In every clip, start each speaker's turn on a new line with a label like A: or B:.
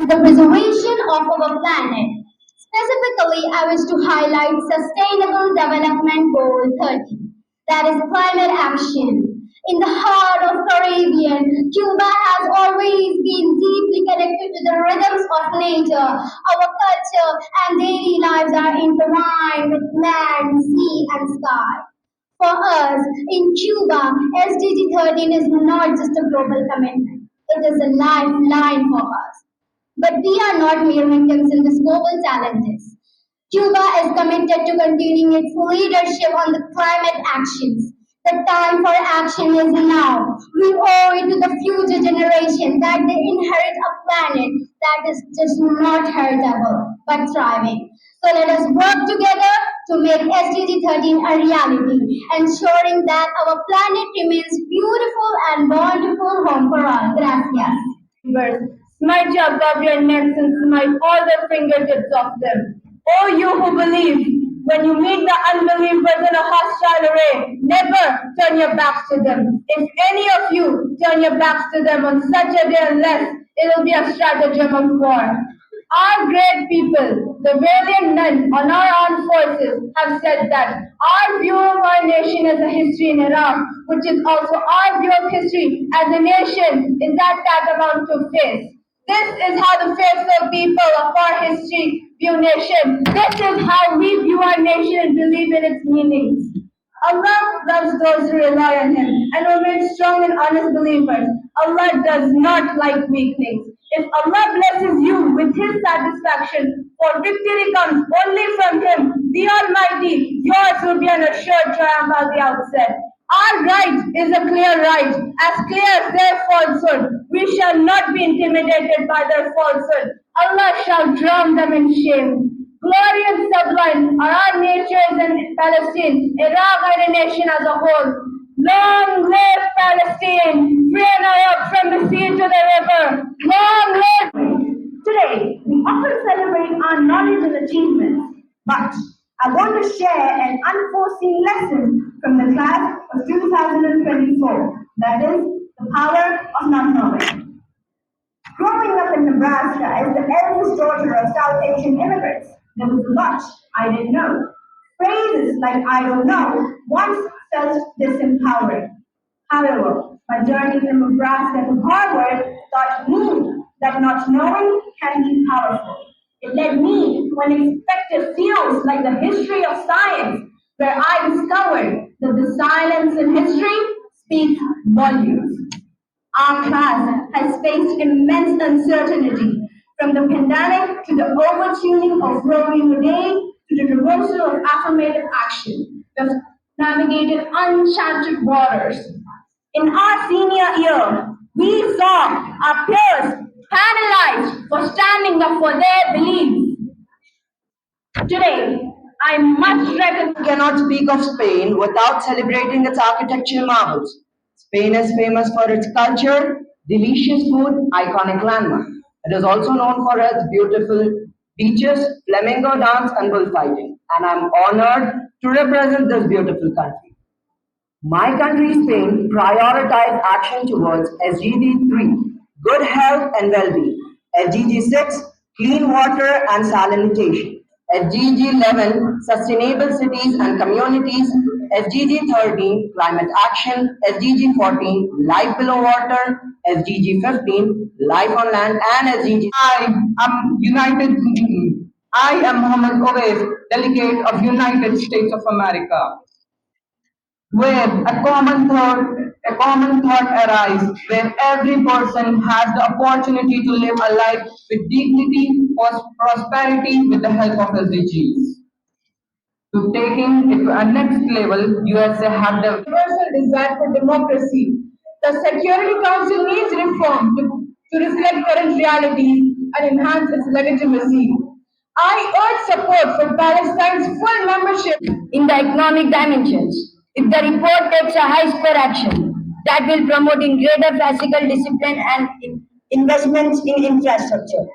A: the preservation of our planet. Specifically, I wish to highlight Sustainable Development Goal 30, that is climate action. In the heart of Caribbean, Cuba has always been deeply connected to the rhythms of nature. Our culture and daily lives are intertwined with land, sea, and sky. For us, in Cuba, SDG 13 is not just a global commitment, it is a lifeline for us. But we are not mere victims in these global challenges. Cuba is committed to continuing its leadership on the climate actions. The time for action is now. We owe it to the future generation that they inherit a planet that is just not heritable, but thriving. So let us work together to make SDG 13 a reality, ensuring that our planet remains beautiful and bountiful home for all. Gracias.
B: Smite your guardian necks and smite all the fingertips of them. O you who believe, when you meet the unbelievers in a hostile array, never turn your backs to them. If any of you turn your backs to them on such a day unless it will be a stratagem of war. Our great people, the valiant men on our armed forces, have said that our view of our nation as a history in Iraq, which is also our view of history as a nation, is that tantamount to face. This is how the faithful people of our history view nation. This is how we view our nation and believe in its meanings. Allah loves those who rely on Him and who remain strong and honest believers. Allah does not like weaklings. If Allah blesses you with His satisfaction, for victory comes only from Him, the Almighty, yours will be an assured triumph at the outset. Our right is a clear right, as clear as their falsehood. We shall not be intimidated by their falsehood. Allah shall drown them in shame. Glory and sublime are our natures in Palestine, Iraq, and a nation as a whole. Long live Palestine, free and Arab from the sea to the river. Long live!
C: Today, we often celebrate our knowledge and achievements, but I want to share an unforeseen lesson from the class of 2024, that is, the power of not knowing. Growing up in Nebraska as the eldest daughter of South Asian immigrants, there was a lot I didn't know. Phrases like I don't know once felt disempowering. However, my journey from Nebraska to Harvard taught me that not knowing can be powerful. It led me to unexpected fields like the history of science, where I discovered that the silence in history speaks volumes. Our class has faced immense uncertainty, from the pandemic to the overtuning of Roe v. Wade to the reversal of affirmative action. We have navigated uncharted waters. In our senior year, we saw our peers paralyzed for standing up for their beliefs. Today, I must recognize.
D: We cannot speak of Spain without celebrating its architectural marvels. Spain is famous for its culture, delicious food, iconic landmarks. It is also known for its beautiful beaches, flamenco dance, and bullfighting. And I'm honored to represent this beautiful country. My country, Spain, prioritized action towards SDG 3, good health and well-being. SDG 6, clean water and sanitation. SDG 11, sustainable cities and communities. SDG 13, climate action. SDG 14, life below water. SDG 15, life on land, and SDG.
E: I am Mohammed Owais, delegate of United States of America. Where a common thought arises, where every person has the opportunity to live a life with dignity or prosperity with the help of SDGs. To taking it to a next level, USA have the universal desire for democracy. The Security Council needs reform to reflect current realities and enhance its legitimacy. I urge support for Palestine's full membership
B: In the economic dimensions, if the report takes a high-score action that will promote in greater physical discipline and
C: Investments in infrastructure,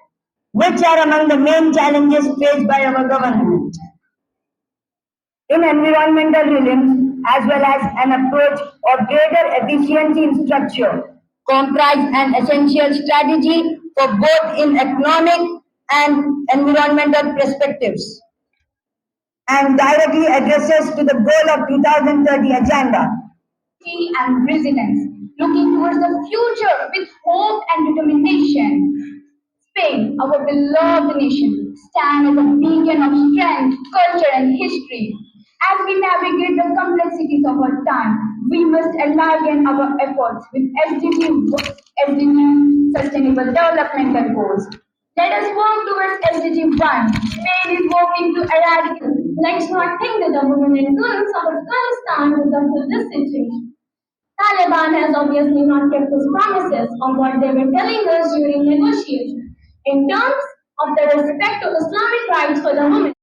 C: which are among the main challenges faced by our government. In environmental resilience, as well as an approach of greater efficiency in structure.
B: comprise an essential strategy for both in economic and environmental perspectives.
C: And directly addresses to the goal of 2030 agenda.
A: And resilience, looking towards the future with hope and determination. Spain, our beloved nation, stands as a beacon of strength, culture, and history. As we navigate the complexities of our time, we must align our efforts with SDG Sustainable Development Goals. Let us work towards SDG 1. Spain is working to eradicate. Let's not think that the women and girls of Afghanistan will suffer this situation. Taliban has obviously not kept its promises on what they were telling us during negotiations in terms of the respect of Islamic rights for the women.